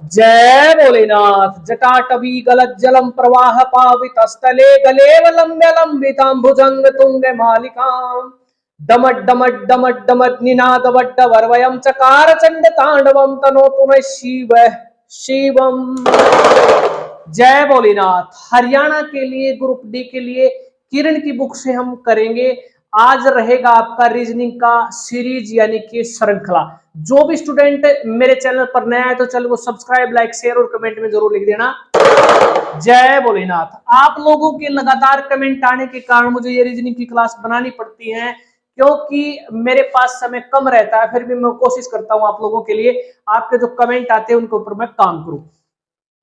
जय भोलेनाथ। जटाटवी गलज्जलम प्रवाह पावित स्थले गलेव लंब्य लंबितांबुजंग तुंग मालिकाम डमट डमट डमट डमट निनाद वड्ड वर्वयम चकार चंड तांडवम तनोतु में शिव शिवम। जय भोलेनाथ। हरियाणा के लिए ग्रुप डी के लिए किरण की बुक से हम करेंगे। आज रहेगा आपका रीजनिंग का सीरीज यानी कि श्रृंखला। जो भी स्टूडेंट मेरे चैनल पर नया है तो चैनल को सब्सक्राइब, लाइक, शेयर और कमेंट में जरूर लिख देना। जय भोलेनाथ। आप लोगों के लगातार कमेंट आने के कारण मुझे ये रीजनिंग की क्लास बनानी पड़ती है, क्योंकि मेरे पास समय कम रहता है। फिर भी मैं कोशिश करता हूं आप लोगों के लिए, आपके जो कमेंट आते हैं उनके ऊपर मैं काम करूं।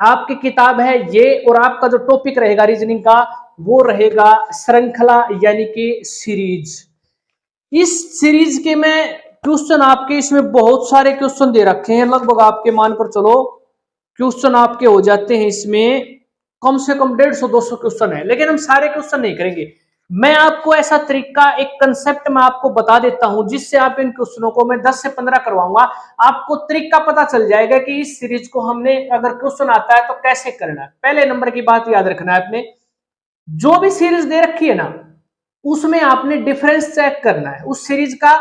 आपकी किताब है ये और आपका जो टॉपिक रहेगा रीजनिंग का वो रहेगा श्रृंखला यानी कि सीरीज। इस सीरीज के मैं क्वेश्चन आपके इसमें बहुत सारे क्वेश्चन दे रखे हैं। लगभग आपके मानकर चलो क्वेश्चन आपके हो जाते हैं इसमें कम से कम 150-200 क्वेश्चन है, लेकिन हम सारे क्वेश्चन नहीं करेंगे। मैं आपको ऐसा तरीका, एक कंसेप्ट मैं आपको बता देता हूं जिससे आप इन क्वेश्चनों को मैं 10 से 15 करवाऊंगा। आपको तरीका पता चल जाएगा कि इस सीरीज को हमने अगर क्वेश्चन आता है तो कैसे करना है। पहले नंबर की बात याद रखना है, आपने जो भी सीरीज दे रखी है ना उसमें आपने डिफरेंस चेक करना है। उस सीरीज का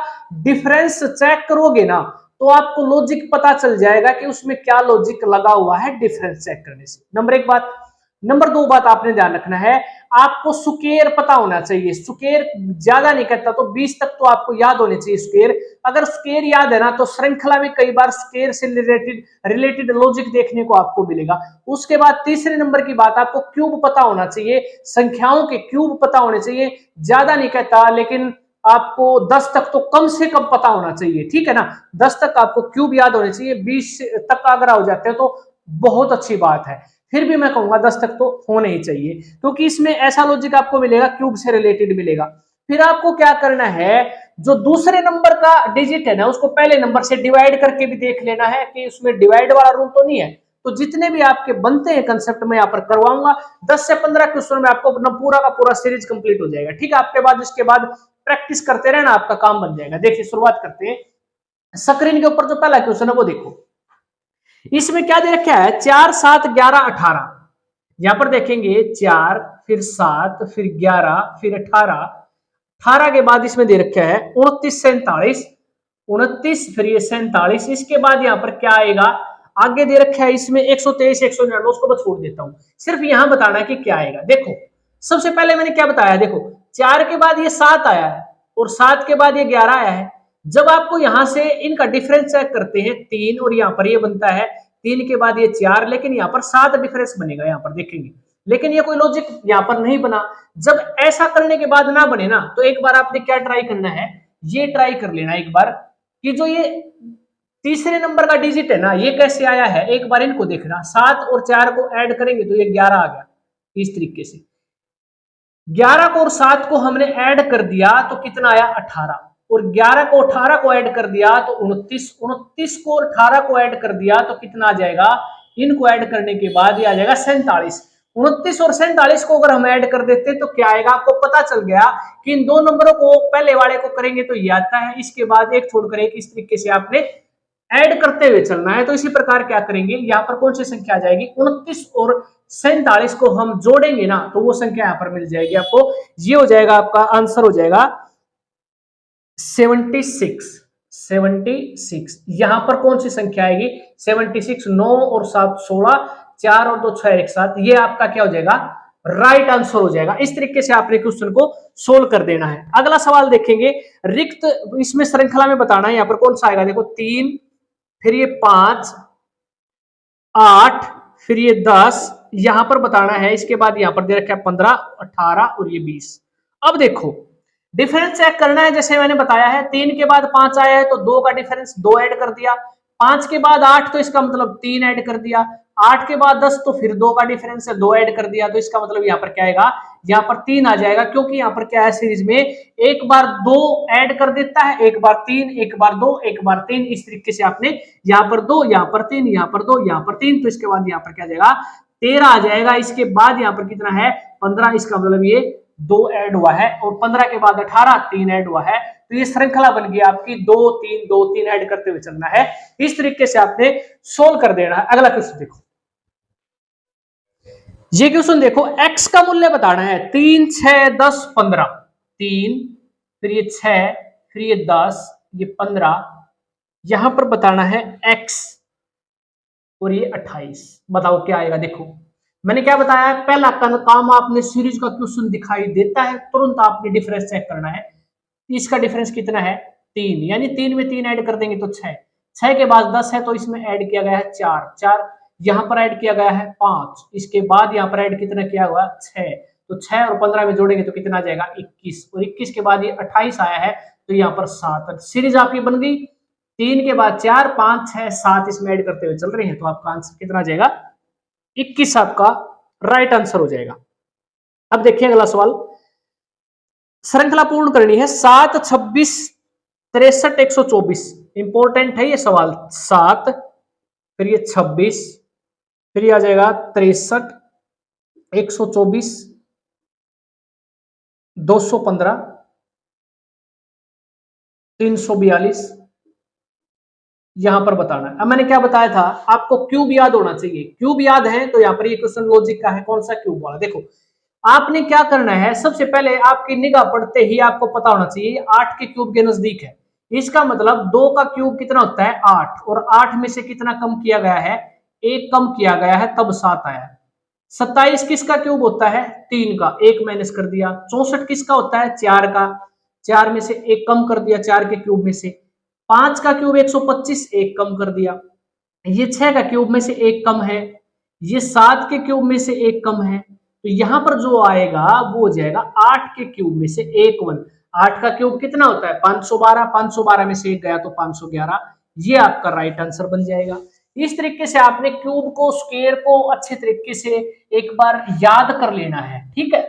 डिफरेंस चेक करोगे ना तो आपको लॉजिक पता चल जाएगा कि उसमें क्या लॉजिक लगा हुआ है डिफरेंस चेक करने से। नंबर एक बात। नंबर दो बात आपने ध्यान रखना है, आपको स्क्वायर पता होना चाहिए। स्क्वायर ज्यादा नहीं करता तो 20 तक तो आपको याद होने चाहिए स्क्वायर। अगर स्क्वायर याद है ना तो श्रृंखला में कई बार स्क्वायर से रिलेटेड लॉजिक देखने को आपको मिलेगा। उसके बाद तीसरे नंबर की बात, आपको क्यूब पता होना चाहिए, संख्याओं के क्यूब पता होने चाहिए। ज्यादा नहीं कहता लेकिन आपको 10 तक तो कम से कम पता होना चाहिए, ठीक है ना। 10 तक आपको क्यूब याद होने चाहिए, 20 तक अगर हो जाते हैं तो बहुत अच्छी बात है। फिर भी मैं कहूंगा 10 तक तो होने ही चाहिए, क्योंकि इसमें ऐसा लॉजिक आपको मिलेगा क्यूब से रिलेटेड मिलेगा। फिर आपको क्या करना है, जो दूसरे नंबर का डिजिट है ना उसको पहले नंबर से डिवाइड करके भी देख लेना है कि उसमें डिवाइड वाला रूल तो नहीं है। तो जितने भी आपके बनते हैं कंसेप्ट में यहाँ पर करवाऊंगा। 10 से 15 क्वेश्चन में आपको पूरा का पूरा सीरीज कंप्लीट हो जाएगा, ठीक है। आपके बाद इसके बाद प्रैक्टिस करते रहना, आपका काम बन जाएगा। देखिए शुरुआत करते हैं। स्क्रीन के ऊपर जो पहला क्वेश्चन है वो देखो। इसमें क्या दे रखा है, 4, 7, 11, 18। यहां पर देखेंगे 4 फिर 7 फिर 11 फिर 18। 18 के बाद इसमें दे रखा है 29, 47, 29 फिर ये 47। इसके बाद यहां पर क्या आएगा, आगे दे रखा है इसमें 123, 199। उसको मैं छोड़ देता हूं, सिर्फ यहां बताना है कि क्या आएगा। देखो सबसे पहले मैंने क्या बताया, देखो 4 के बाद ये 7 आया है और 7 के बाद ये 11 आया है। जब आपको यहां से इनका डिफरेंस चेक करते हैं 3 और यहां पर ये बनता है 3 के बाद ये 4, लेकिन यहां पर 7 डिफरेंस बनेगा, यहां पर देखेंगे। लेकिन ये कोई लॉजिक यहां पर नहीं बना। जब ऐसा करने के बाद ना बने ना तो एक बार आपने क्या ट्राई करना है, ये ट्राई कर लेना एक बार कि जो ये तीसरे नंबर का डिजिट है ना ये कैसे आया है। एक बार इनको देखना, 7 और 4 को ऐड करेंगे तो ये 11 आ गया। इस तरीके से 11 को और 7 को हमने ऐड कर दिया तो कितना आया, 18। और 11 को 18 को ऐड कर दिया तो 29, 29 को 18 को ऐड कर दिया तो कितना आ जाएगा, इनको ऐड करने के बाद ये आ जाएगा 47। 29 और 47 को अगर हम ऐड कर देते तो क्या आएगा, आपको पता चल गया कि इन दो नंबरों को पहले वाले को करेंगे तो ये आता है, इसके बाद एक छोड़कर एक, इस तरीके से आपने ऐड करते हुए चलना है। तो इसी प्रकार क्या करेंगे, यहाँ पर कौन सी संख्या आ जाएगी, 29 और 47 को हम जोड़ेंगे ना तो वो संख्या यहाँ पर मिल जाएगी आपको। ये हो जाएगा आपका आंसर, हो जाएगा 76। 76 यहां पर कौन सी संख्या आएगी, 76। 9 और 7 16, 4 और 2 6 1 7। ये आपका क्या हो जाएगा, राइट आंसर हो जाएगा। इस तरीके से आपने क्वेश्चन को सोल्व कर देना है। अगला सवाल देखेंगे, रिक्त इसमें श्रृंखला में बताना है। यहां पर कौन सा आएगा, देखो 3 फिर ये 5 8 फिर ये 10, यहां पर बताना है। इसके बाद यहां पर दे रखा है 15 18 और ये 20। अब देखो डिफरेंस चेक करना है, जैसे मैंने बताया है 3 के बाद 5 आया है तो 2 का डिफरेंस 2 ऐड कर दिया। 5 के बाद 8 तो इसका मतलब 3 ऐड कर दिया। 8 के बाद 10 तो फिर 2 का डिफरेंस है, 2 ऐड कर दिया। तो इसका मतलब यहाँ पर क्या आएगा, यहाँ पर 3 आ जाएगा, क्योंकि यहाँ पर क्या है सीरीज में एक बार 2 ऐड कर देता है, एक बार 3, एक बार 2, एक बार 3। इस तरीके से आपने यहाँ पर 2, यहाँ पर 3, यहाँ पर 2, यहाँ पर 3। तो इसके बाद यहाँ पर क्या जाएगा, 13 आ जाएगा। इसके बाद यहाँ पर कितना है, 15। इसका मतलब ये 2 ऐड हुआ है और 15 के बाद 18, 3 ऐड हुआ है। तो ये श्रृंखला बन गई आपकी 2 3 ऐड करते हुए चलना है। इस तरीके से आपने सोल्व कर देना है। अगला क्वेश्चन देखो, ये क्वेश्चन देखो, x का मूल्य बताना है 3 6 10 15, 3 फिर ये 6 फिर ये 10 ये 15, यहां पर बताना है x और ये 28। बताओ क्या आएगा। देखो मैंने क्या बताया, पहला काम आपने सीरीज का क्वेश्चन दिखाई देता है तुरंत आपने डिफरेंस चेक करना है। इसका डिफरेंस कितना है 3, यानी 3 में 3 ऐड कर देंगे तो 6, 6 के बाद 10 है तो इसमें ऐड किया गया है 4, 4 यहां पर ऐड किया गया है 5, इसके बाद यहां पर ऐड कितना किया हुआ 6, तो 6 और 15 में जोड़ेंगे तो कितना आ जाएगा 21, और 21 के बाद ये 28 आया है तो यहाँ पर 7। सीरीज आपकी बन गई, 3 के बाद 4 5 6 7 इसमें ऐड करते हुए चल रहे हैं, तो आपका आंसर कितना आ जाएगा 21 आपका राइट आंसर हो जाएगा। अब देखिए अगला सवाल, श्रृंखला पूर्ण करनी है 7 26 63 124। इंपॉर्टेंट है ये सवाल। 7 फिर ये 26 फिर ये आ जाएगा 63 124 215 342, यहां पर बताना है। अब मैंने क्या बताया था आपको, क्यूब याद होना चाहिए। क्यूब याद है तो यहाँ पर ये क्वेश्चन लॉजिक का है, कौन सा क्यूब वाला। देखो आपने क्या करना है, सबसे पहले आपकी निगाह पड़ते ही आपको पता होना चाहिए 8 के क्यूब के नजदीक है। इसका मतलब 2 का क्यूब कितना होता है 8, और 8 में से कितना कम किया गया है 1 कम किया गया है, तब 7 आया। 27 किसका क्यूब होता है 3 का, 1 माइनस कर दिया। 64 किसका होता है 4 का, 4 में से 1 कम कर दिया 4 के क्यूब में से। 5 का क्यूब 125, 1 कम कर दिया। ये 6 का क्यूब में से 1 कम है, ये 7 के क्यूब में से 1 कम है, तो यहां पर जो आएगा वो हो जाएगा 8 के क्यूब में से 1 1। 8 का क्यूब कितना होता है 512, 512 में से 1 गया तो 511, ये आपका राइट आंसर बन जाएगा। इस तरीके से आपने क्यूब को स्क्वायर को अच्छे तरीके से एक बार याद कर लेना है, ठीक है।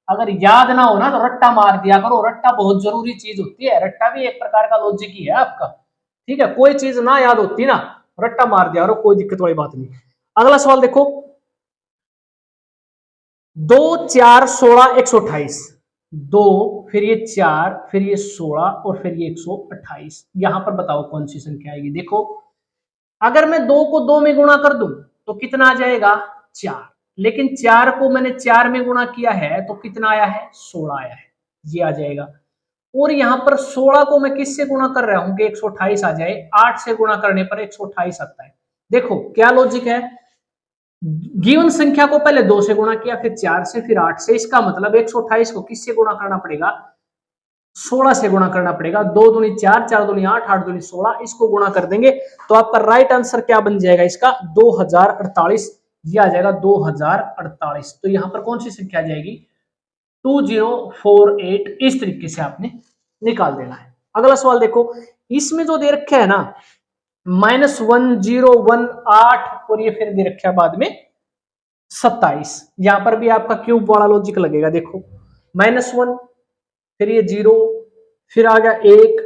अगर याद ना हो ना तो रट्टा मार दिया करो, रट्टा बहुत जरूरी चीज होती है। रट्टा भी एक प्रकार का लॉजिक ही है आपका, ठीक है। कोई चीज ना याद होती ना, रट्टा मार दिया करो, कोई दिक्कत वाली बात नहीं। अगला सवाल देखो, 2 4 16 128, 2 फिर ये 4 फिर ये 16 और फिर ये 128, यहां पर बताओ कौन सी संख्या आएगी। देखो अगर मैं 2 को 2 में गुणा कर दूं तो कितना आ जाएगा 4, लेकिन 4 को मैंने 4 में गुणा किया है तो कितना आया है 16 आया है, ये आ जाएगा। और यहां पर 16 को मैं किससे गुणा कर रहा हूं कि 128 आ जाए, 8 से गुणा करने पर 128 आता है। देखो क्या लॉजिक है, गिवन संख्या को पहले 2 से गुणा किया, फिर 4 से, फिर 8 से। इसका मतलब 128 को किससे गुणा करना पड़ेगा 16 से गुणा करना पड़ेगा। 2 दूनी 4, 4 दूनी 8, 8 दूनी 16, इसको गुणा कर देंगे तो आपका राइट आंसर क्या बन जाएगा इसका 2048, ये आ जाएगा 2048। तो यहां पर कौन सी संख्या आ जाएगी 2048। इस तरीके से आपने निकाल देना है। अगला सवाल देखो, इसमें जो दे रखा है ना -1018 और ये फिर दे रखा है बाद में 27, यहां पर भी आपका क्यूब वाला लॉजिक लगेगा। देखो -1 फिर ये 0 फिर आ गया 1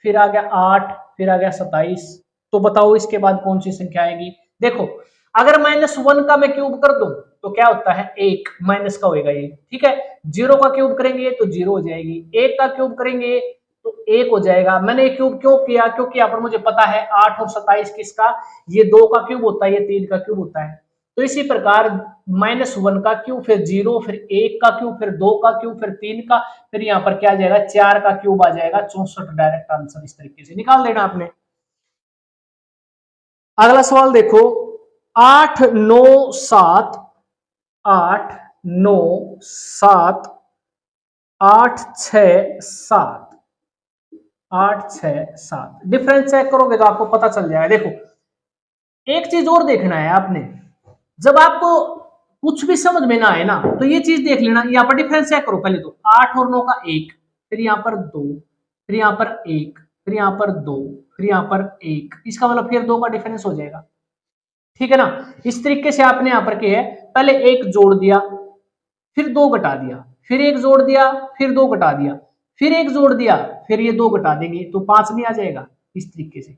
फिर आ गया 8 फिर आ गया 27, तो बताओ इसके बाद कौन सी संख्या आएगी। देखो अगर -1 का मैं क्यूब कर दूं तो क्या होता है 1 माइनस का होएगा ये, ठीक है। 0 का क्यूब करेंगे तो 0 हो जाएगी, 1 का क्यूब करेंगे तो 1 हो जाएगा। मैंने क्यूब क्यों किया, क्योंकि यहाँ पर मुझे पता है 8 और 27 किसका, ये 2 का क्यूब होता है, ये 3 का क्यूब होता है। तो इसी प्रकार -1 का क्यूब फिर 0 फिर 1 का क्यूब फिर 2 का क्यूब फिर 3 का, फिर यहाँ पर क्या आ जाएगा 4 का क्यूब आ जाएगा 64। डायरेक्ट आंसर इस तरीके से निकाल देना आपने। अगला सवाल देखो, 8 9 7 8 9 7 8 6 7 8 6 7, डिफरेंस चेक करोगे तो आपको पता चल जाएगा। देखो एक चीज और देखना है आपने, जब आपको कुछ भी समझ में ना आए ना तो ये चीज देख लेना। यहाँ पर डिफरेंस चेक करो पहले तो, 8 और 9 का 1, फिर यहाँ पर 2, फिर यहाँ पर 1, फिर यहाँ पर 2, फिर यहाँ पर 1, इसका मतलब फिर 2 का डिफरेंस हो जाएगा, ठीक है ना। इस तरीके से आपने यहाँ पर क्या है, पहले 1 जोड़ दिया फिर 2 घटा दिया, फिर 1 जोड़ दिया फिर 2 घटा दिया, फिर 1 जोड़ दिया फिर ये 2 घटा देंगे तो 5 नहीं आ जाएगा। इस तरीके से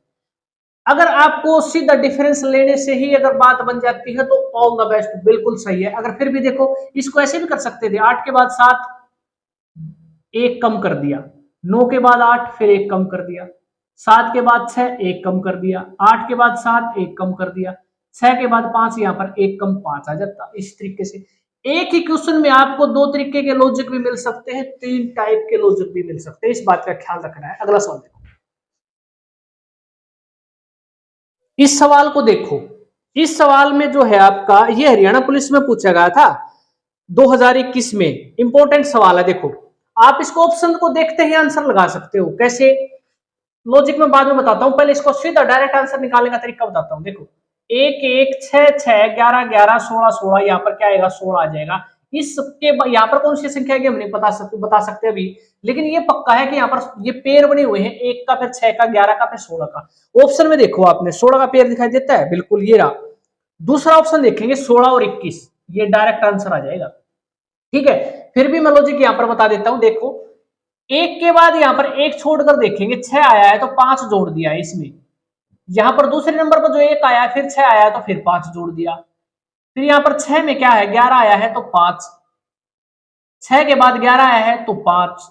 अगर आपको सीधा डिफरेंस लेने से ही अगर बात बन जाती है तो ऑल द बेस्ट, बिल्कुल सही है। अगर फिर भी देखो इसको ऐसे भी कर सकते थे, 8 के बाद 7 1 कम कर दिया, 9 के बाद 8, फिर 1 कम कर दिया, 7 के बाद 6, 1 कम कर दिया, 8 के बाद 7, 1 कम कर दिया, 6 के बाद 5, यहाँ पर 1 कम 5 आ जाता। इस तरीके से एक ही क्वेश्चन में आपको 2 तरीके के लॉजिक भी मिल सकते हैं, 3 टाइप के लॉजिक भी मिल सकते हैं, इस बात का ख्याल रखना है। अगला सवाल देखो, इस सवाल को देखो। इस सवाल में जो है आपका, ये हरियाणा पुलिस में पूछा गया था 2021 में, इंपॉर्टेंट सवाल है। देखो आप इसको ऑप्शन को देखते ही आंसर लगा सकते हो, कैसे लॉजिक में बाद में बताता हूं, पहले इसको सीधा डायरेक्ट आंसर निकालने का तरीका बताता हूं। देखो 1 1 6 6 11 11 16 16, यहाँ पर क्या आएगा 16 आ जाएगा। इसके यहाँ पर कौन सी संख्या है हम नहीं बता सकते अभी, लेकिन ये पक्का है कि यहाँ पर ये पेयर बने हुए हैं, 1 का फिर 6 का 11 का फिर 16 का। ऑप्शन में देखो आपने 16 का पेयर दिखाई देता है, बिल्कुल ये रहा। दूसरा ऑप्शन देखेंगे 16 और 21, ये डायरेक्ट आंसर आ जाएगा। ठीक है, फिर भी मैं लॉजिक यहाँ पर बता देता हूं। देखो 1 के बाद यहाँ पर 1 छोड़कर देखेंगे, 6 आया है तो 5 जोड़ दिया है इसमें। यहाँ पर दूसरे नंबर पर जो 1 आया है, फिर 6 आया है तो फिर 5 जोड़ दिया। फिर यहाँ पर 6 में क्या है, 11 आया है तो 5, 6 के बाद 11 आया है तो 5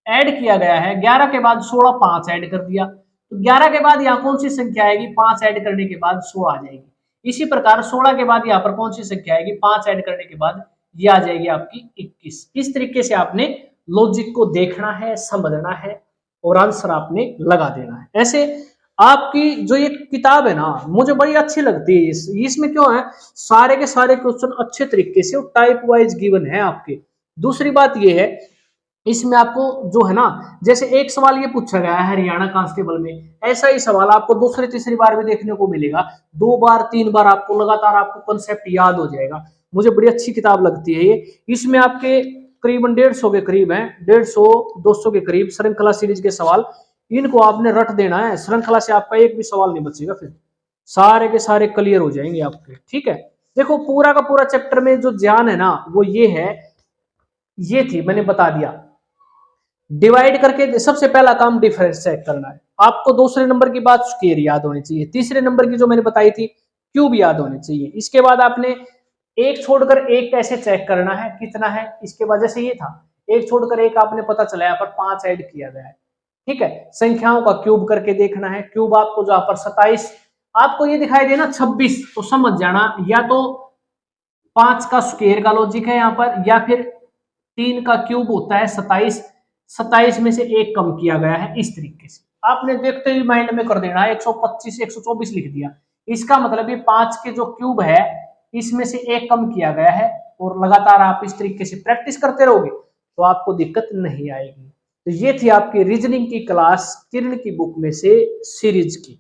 ऐड किया गया है, 11 के बाद 16, 5 ऐड कर दिया, तो 11 के बाद यहाँ कौन सी संख्या आएगी, 5 ऐड करने के बाद 16 आ जाएगी। इसी प्रकार 16 के बाद यहाँ पर कौन सी संख्या आएगी, 5 ऐड करने के बाद ये आ जाएगी आपकी 21। इस तरीके से आपने लॉजिक को देखना है, समझना है और आंसर आपने लगा देना है। ऐसे आपकी जो ये किताब है ना, मुझे बड़ी अच्छी लगती है। इसमें क्यों है, सारे के सारे क्वेश्चन अच्छे तरीके से टाइप वाइज गिवन है आपके। दूसरी बात ये है, इसमें आपको जो है ना, जैसे एक सवाल ये पूछा गया है हरियाणा कांस्टेबल में, ऐसा ही सवाल आपको दूसरी तीसरी बार भी देखने को मिलेगा, 2 बार 3 बार आपको लगातार आपको कॉन्सेप्ट याद हो जाएगा। मुझे बड़ी अच्छी किताब लगती है ये। इसमें आपके करीबन 150 के करीब है, 150 200 के करीब श्रृंखला सीरीज के सवाल, इनको आपने रट देना है। श्रृंखला से आपका एक भी सवाल नहीं बचेगा, फिर सारे के सारे क्लियर हो जाएंगे आपके। ठीक है, देखो पूरा का पूरा चैप्टर में जो ज्ञान है ना वो ये है, ये थी मैंने बता दिया, डिवाइड करके सबसे पहला काम डिफरेंस चेक करना है आपको। दूसरे नंबर की बात स्क्वायर याद होनी चाहिए, तीसरे नंबर की जो मैंने बताई थी क्यूब याद होने चाहिए। इसके बाद आपने एक छोड़कर एक कैसे चेक करना है, कितना है, इसके वजह से ये था, एक छोड़कर एक आपने पता चला यहाँ पर 5 ऐड किया गया है। ठीक है, संख्याओं का क्यूब करके देखना है, क्यूब आपको जहां पर 27 आपको ये दिखाई देना 26, तो समझ जाना या तो 5 का स्क्वायर का लॉजिक है यहाँ पर, या फिर 3 का क्यूब होता है 27, 27 में से 1 कम किया गया है। इस तरीके से आपने देखते ही माइंड में कर देना है, 125 124 लिख दिया, इसका मतलब ये 5 के जो क्यूब है इसमें से 1 कम किया गया है। और लगातार आप इस तरीके से प्रैक्टिस करते रहोगे तो आपको दिक्कत नहीं आएगी। तो ये थी आपकी रीजनिंग की क्लास किरण की बुक में से सीरीज की।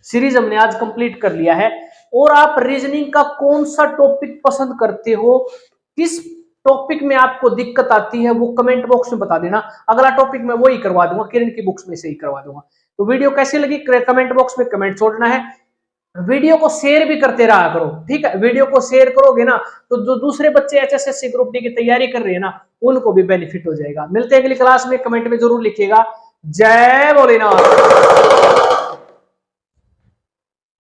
सीरीज हमने आज कंप्लीट कर लिया है। और आप रीजनिंग का कौन सा टॉपिक पसंद करते हो, किस टॉपिक में आपको दिक्कत आती है, वो कमेंट बॉक्स में बता देना। अगला टॉपिक मैं वही करवा दूंगा, किरण की बुक्स में से ही करवा दूंगा। तो वीडियो कैसी लगी कमेंट बॉक्स में कमेंट छोड़ना है। वीडियो को शेयर भी करते रहा करो, ठीक है, वीडियो को शेयर करोगे ना तो जो दूसरे बच्चे एचएसएससी ग्रुप डी की तैयारी कर रहे हैं ना उनको भी बेनिफिट हो जाएगा। मिलते हैं अगली क्लास में, कमेंट में जरूर लिखिएगा। जय भोलेनाथ।